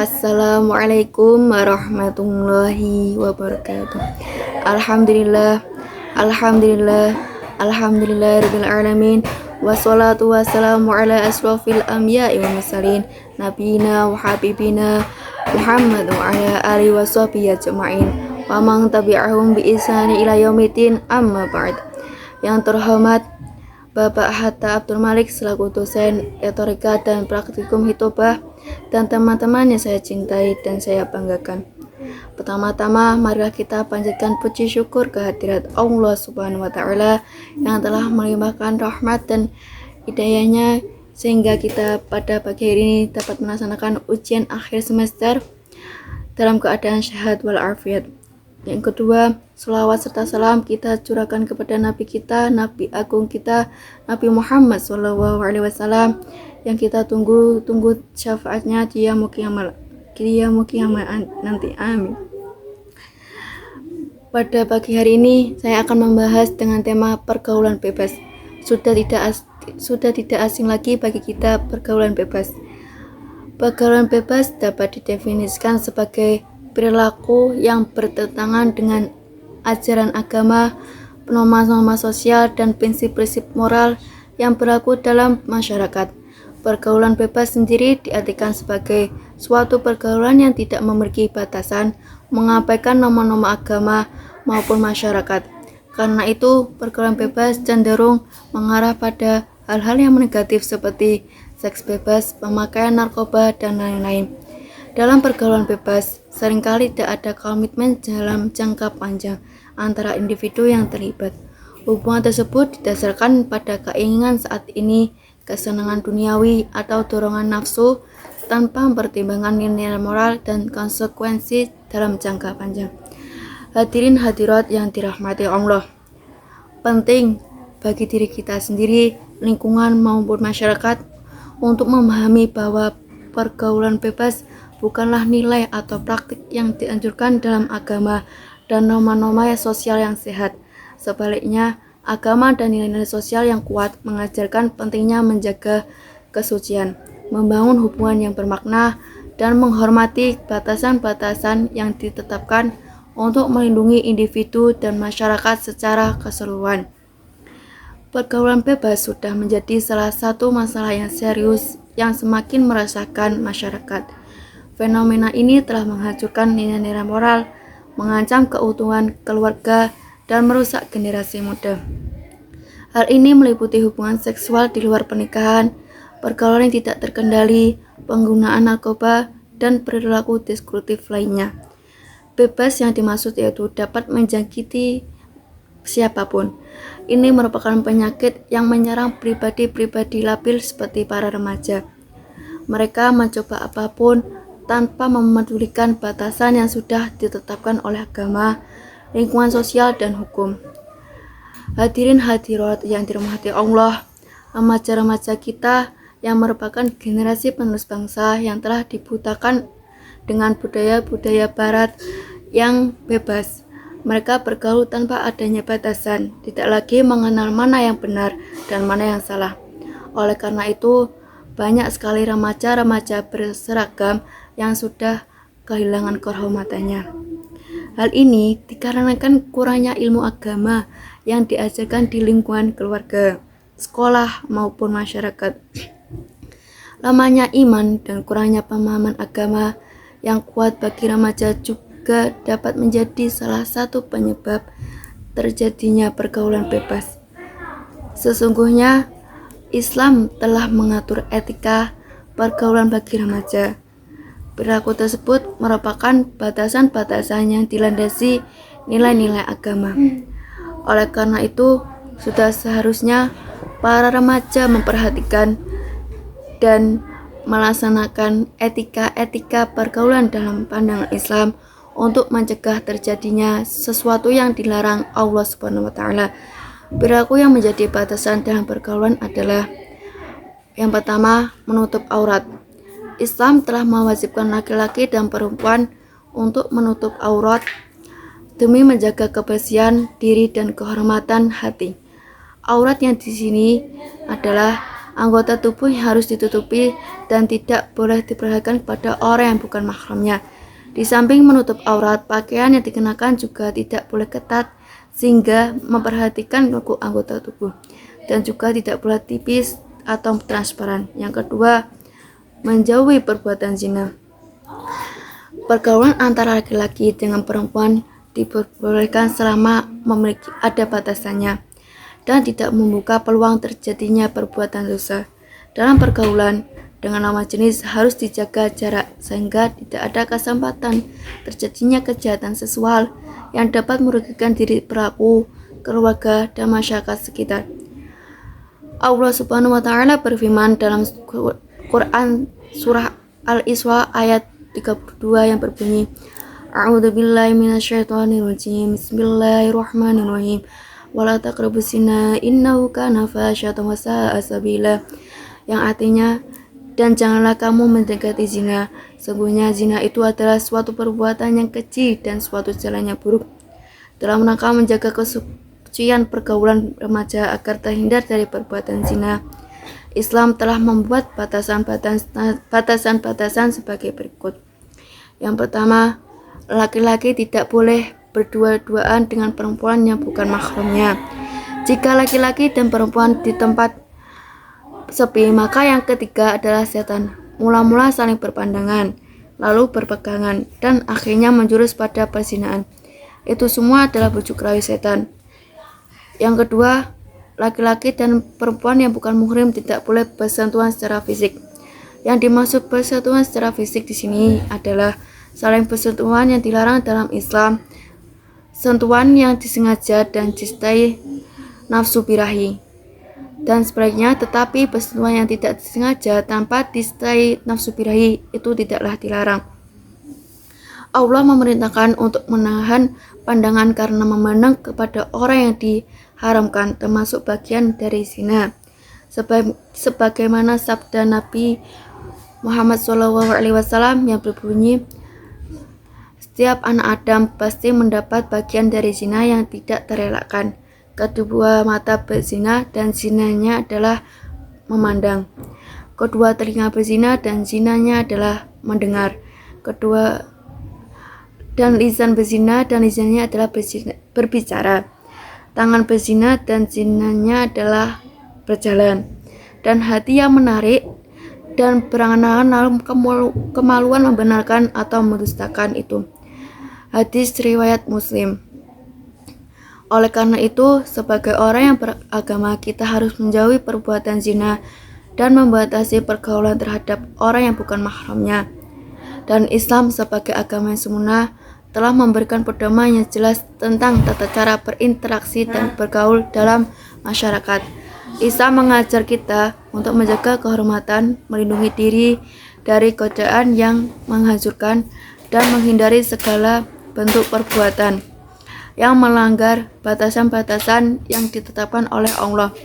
Assalamualaikum warahmatullahi wabarakatuh. Alhamdulillah, alhamdulillah, alhamdulillahirabbil alamin. Wassalatu wassalamu ala asrofil anbiya'i wal mursalin nabiyina wa habibina Muhammad wa ala alihi washabihi ajma'in wa man tabi'ahum bi ihsani ila yaumiddin, amma ba'd. Yang terhormat Bapak Hatta Abdul Malik selaku dosen retorika dan praktikum hitobah dan teman-teman yang saya cintai dan saya banggakan. Pertama-tama marilah kita panjatkan puji syukur kehadirat Allah Subhanahu wa taala yang telah melimpahkan rahmat dan hidayahnya sehingga kita pada pagi hari ini dapat melaksanakan ujian akhir semester dalam keadaan sehat walafiat. Yang kedua, selawat serta salam kita curahkan kepada Nabi kita, Nabi agung kita, Nabi Muhammad SAW yang kita tunggu syafaatnya di yaumul kiamat nanti. Amin. Pada pagi hari ini saya akan membahas dengan tema pergaulan bebas. Sudah tidak asing lagi bagi kita pergaulan bebas. Pergaulan bebas dapat didefinisikan sebagai perilaku yang bertentangan dengan ajaran agama, norma-norma sosial, dan prinsip-prinsip moral yang berlaku dalam masyarakat. Pergaulan bebas sendiri diartikan sebagai suatu pergaulan yang tidak memiliki batasan, mengabaikan norma-norma agama maupun masyarakat. Karena itu, pergaulan bebas cenderung mengarah pada hal-hal yang negatif seperti seks bebas, pemakaian narkoba, dan lain-lain. Dalam pergaulan bebas, seringkali tidak ada komitmen dalam jangka panjang antara individu yang terlibat. Hubungan tersebut didasarkan pada keinginan saat ini, kesenangan duniawi, atau dorongan nafsu tanpa mempertimbangkan nilai moral dan konsekuensi dalam jangka panjang. Hadirin hadirat yang dirahmati Allah, penting bagi diri kita sendiri, lingkungan maupun masyarakat untuk memahami bahwa pergaulan bebas bukanlah nilai atau praktik yang dianjurkan dalam agama dan norma-norma sosial yang sehat. Sebaliknya, agama dan nilai-nilai sosial yang kuat mengajarkan pentingnya menjaga kesucian, membangun hubungan yang bermakna, dan menghormati batasan-batasan yang ditetapkan untuk melindungi individu dan masyarakat secara keseluruhan. Pergaulan bebas sudah menjadi salah satu masalah yang serius yang semakin meresahkan masyarakat. Fenomena ini telah menghancurkan nilai-nilai moral, mengancam keutuhan keluarga, dan merusak generasi muda. Hal ini meliputi hubungan seksual di luar pernikahan, pergaulan yang tidak terkendali, penggunaan narkoba, dan perilaku destruktif lainnya. Bebas yang dimaksud yaitu dapat menjangkiti siapapun. Ini merupakan penyakit yang menyerang pribadi-pribadi labil seperti para remaja. Mereka mencoba apapun tanpa memedulikan batasan yang sudah ditetapkan oleh agama, lingkungan sosial, dan hukum. Hadirin hadirat yang dirahmati Allah, remaja-remaja kita yang merupakan generasi penerus bangsa yang telah dibutakan dengan budaya-budaya barat yang bebas. Mereka bergaul tanpa adanya batasan, tidak lagi mengenal mana yang benar dan mana yang salah. Oleh karena itu, banyak sekali remaja-remaja berseragam yang sudah kehilangan kehormatannya. Hal ini dikarenakan kurangnya ilmu agama yang diajarkan di lingkungan keluarga, sekolah, maupun masyarakat. Lamanya iman dan kurangnya pemahaman agama yang kuat bagi remaja juga dapat menjadi salah satu penyebab terjadinya pergaulan bebas. Sesungguhnya, Islam telah mengatur etika pergaulan bagi remaja. Perilaku tersebut merupakan batasan-batasan yang dilandasi nilai-nilai agama. Oleh karena itu, sudah seharusnya para remaja memperhatikan dan melaksanakan etika-etika pergaulan dalam pandangan Islam untuk mencegah terjadinya sesuatu yang dilarang Allah Subhanahu wa taala. Perilaku yang menjadi batasan dalam pergaulan adalah yang pertama, menutup aurat. Islam telah mewajibkan laki-laki dan perempuan untuk menutup aurat demi menjaga kebersihan diri dan kehormatan hati. Aurat yang di sini adalah Anggota tubuh harus ditutupi dan tidak boleh diperlihatkan kepada orang yang bukan mahramnya. Di samping menutup aurat, pakaian yang dikenakan juga tidak boleh ketat sehingga memperhatikan kuku anggota tubuh, dan juga tidak boleh tipis atau transparan. Yang kedua, menjauhi perbuatan zina. Pergaulan antara laki-laki dengan perempuan diperbolehkan selama ada batasannya dan tidak membuka peluang terjadinya perbuatan dosa. Dalam pergaulan dengan lawan jenis harus dijaga jarak sehingga tidak ada kesempatan terjadinya kejahatan seksual yang dapat merugikan diri pelaku, keluarga, dan masyarakat sekitar. Allah Subhanahu wa Ta'ala berfirman dalam Quran surah Al-Isra ayat 32 yang berbunyi, A'udzubillahi minasyaitonirrajim. Bismillahirrahmanirrahim. Wala taqrabuz zina innahu kana fahisyatan wa sa'a sabila. Yang artinya, dan janganlah kamu mendekati zina. Sesungguhnya zina itu adalah suatu perbuatan yang keji dan suatu jalan yang buruk. Dalam rangka menjaga kesucian pergaulan remaja agar terhindar dari perbuatan zina, Islam telah membuat batasan-batasan sebagai berikut. Yang pertama, laki-laki tidak boleh berdua-duaan dengan perempuan yang bukan mahramnya. Jika laki-laki dan perempuan di tempat sepi, maka yang ketiga adalah setan. Mula-mula saling berpandangan, lalu berpegangan, dan akhirnya menjurus pada perzinahan. Itu semua adalah bujuk rayu setan. Yang kedua, laki-laki dan perempuan yang bukan muhrim tidak boleh bersentuhan secara fisik. Yang dimaksud bersentuhan secara fisik di sini adalah saling bersentuhan yang dilarang dalam Islam, sentuhan yang disengaja dan disertai nafsu birahi, dan sebaliknya. Tetapi bersentuhan yang tidak disengaja tanpa disertai nafsu birahi itu tidaklah dilarang. Allah memerintahkan untuk menahan pandangan karena memandang kepada orang yang diharamkan, termasuk bagian dari zina. Sebagaimana sabda Nabi Muhammad SAW yang berbunyi, setiap anak Adam pasti mendapat bagian dari zina yang tidak terelakkan. Kedua mata berzina dan zinanya adalah memandang. Kedua telinga berzina dan zinanya adalah mendengar. Dan lisan berzina dan lisannya adalah berbicara. Tangan berzina dan zinanya adalah berjalan. Dan hati yang menarik dan berangan-angan kemaluan membenarkan atau mendustakan itu. Hadis riwayat Muslim. Oleh karena itu, sebagai orang yang beragama, kita harus menjauhi perbuatan zina dan membatasi pergaulan terhadap orang yang bukan mahramnya. Dan Islam sebagai agama yang sempurna telah memberikan pedoman yang jelas tentang tata cara berinteraksi dan bergaul dalam masyarakat. Islam mengajar kita untuk menjaga kehormatan, melindungi diri dari godaan yang menghancurkan, dan menghindari segala bentuk perbuatan yang melanggar batasan-batasan yang ditetapkan oleh Allah.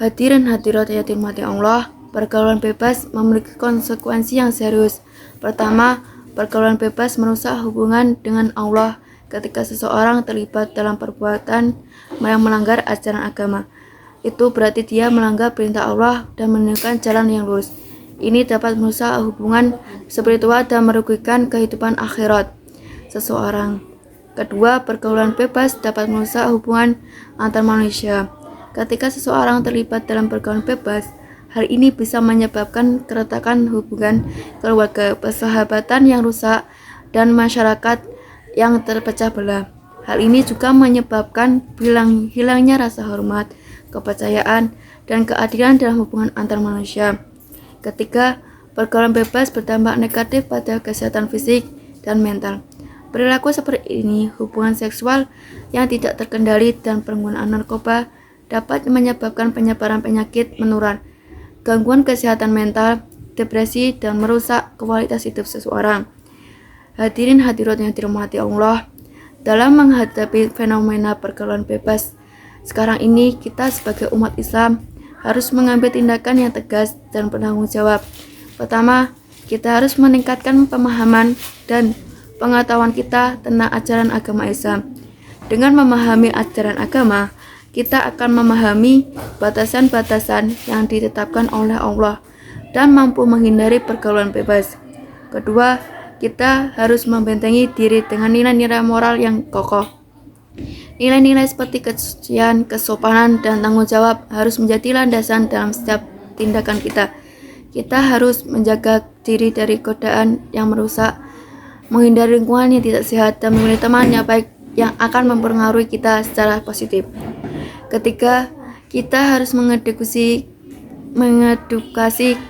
Hadirin hadirat yang dirahmati Allah, pergaulan bebas memiliki konsekuensi yang serius. Pertama, pergaulan bebas merusak hubungan dengan Allah ketika seseorang terlibat dalam perbuatan yang melanggar ajaran agama. Itu berarti dia melanggar perintah Allah dan meninggalkan jalan yang lurus. Ini dapat merusak hubungan spiritual dan merugikan kehidupan akhirat seseorang. Kedua, pergaulan bebas dapat merusak hubungan antar manusia. Ketika seseorang terlibat dalam pergaulan bebas, hal ini bisa menyebabkan keretakan hubungan keluarga, persahabatan yang rusak, dan masyarakat yang terpecah belah. Hal ini juga menyebabkan hilangnya rasa hormat, kepercayaan, dan keadilan dalam hubungan antar manusia. Ketiga, pergaulan bebas berdampak negatif pada kesehatan fisik dan mental. Perilaku seperti ini, hubungan seksual yang tidak terkendali, dan penggunaan narkoba dapat menyebabkan penyebaran penyakit menular, gangguan kesehatan mental, depresi, dan merusak kualitas hidup seseorang. Hadirin hadirat yang dirahmati Allah, dalam menghadapi fenomena pergaulan bebas sekarang ini, kita sebagai umat Islam harus mengambil tindakan yang tegas dan bertanggung jawab. Pertama, kita harus meningkatkan pemahaman dan pengetahuan kita tentang ajaran agama Islam. Dengan memahami ajaran agama, kita akan memahami batasan-batasan yang ditetapkan oleh Allah dan mampu menghindari pergaulan bebas. Kedua, kita harus membentengi diri dengan nilai-nilai moral yang kokoh. Nilai-nilai seperti kesucian, kesopanan, dan tanggung jawab harus menjadi landasan dalam setiap tindakan kita. Kita harus menjaga diri dari godaan yang merusak, menghindari lingkungan yang tidak sehat, dan memilih teman yang baik yang akan mempengaruhi kita secara positif. Ketiga, kita harus mengedukasi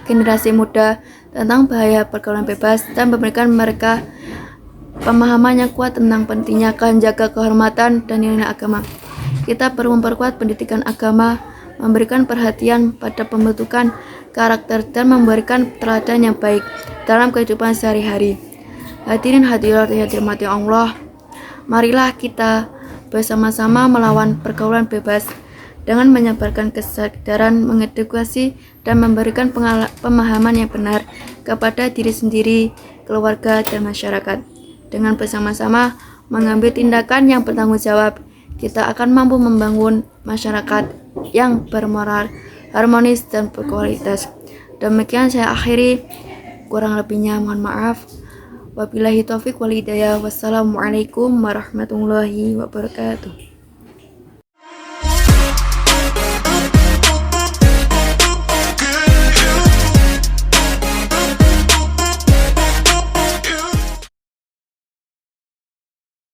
generasi muda tentang bahaya pergaulan bebas dan memberikan mereka pemahaman yang kuat tentang pentingnya menjaga kehormatan dan nilai agama. Kita perlu memperkuat pendidikan agama, memberikan perhatian pada pembentukan karakter dan memberikan teladan yang baik dalam kehidupan sehari-hari. Hadirin hadirat yang dirahmati Allah, marilah kita bersama-sama melawan pergaulan bebas dengan menyebarkan kesadaran, mengedukasi, dan memberikan pemahaman yang benar kepada diri sendiri, keluarga, dan masyarakat. Dengan bersama-sama mengambil tindakan yang bertanggung jawab, kita akan mampu membangun masyarakat yang bermoral, harmonis, dan berkualitas. Demikian saya akhiri, kurang lebihnya mohon maaf. Wabillahi taufiq wal hidayah. Wassalamualaikum warahmatullahi wabarakatuh.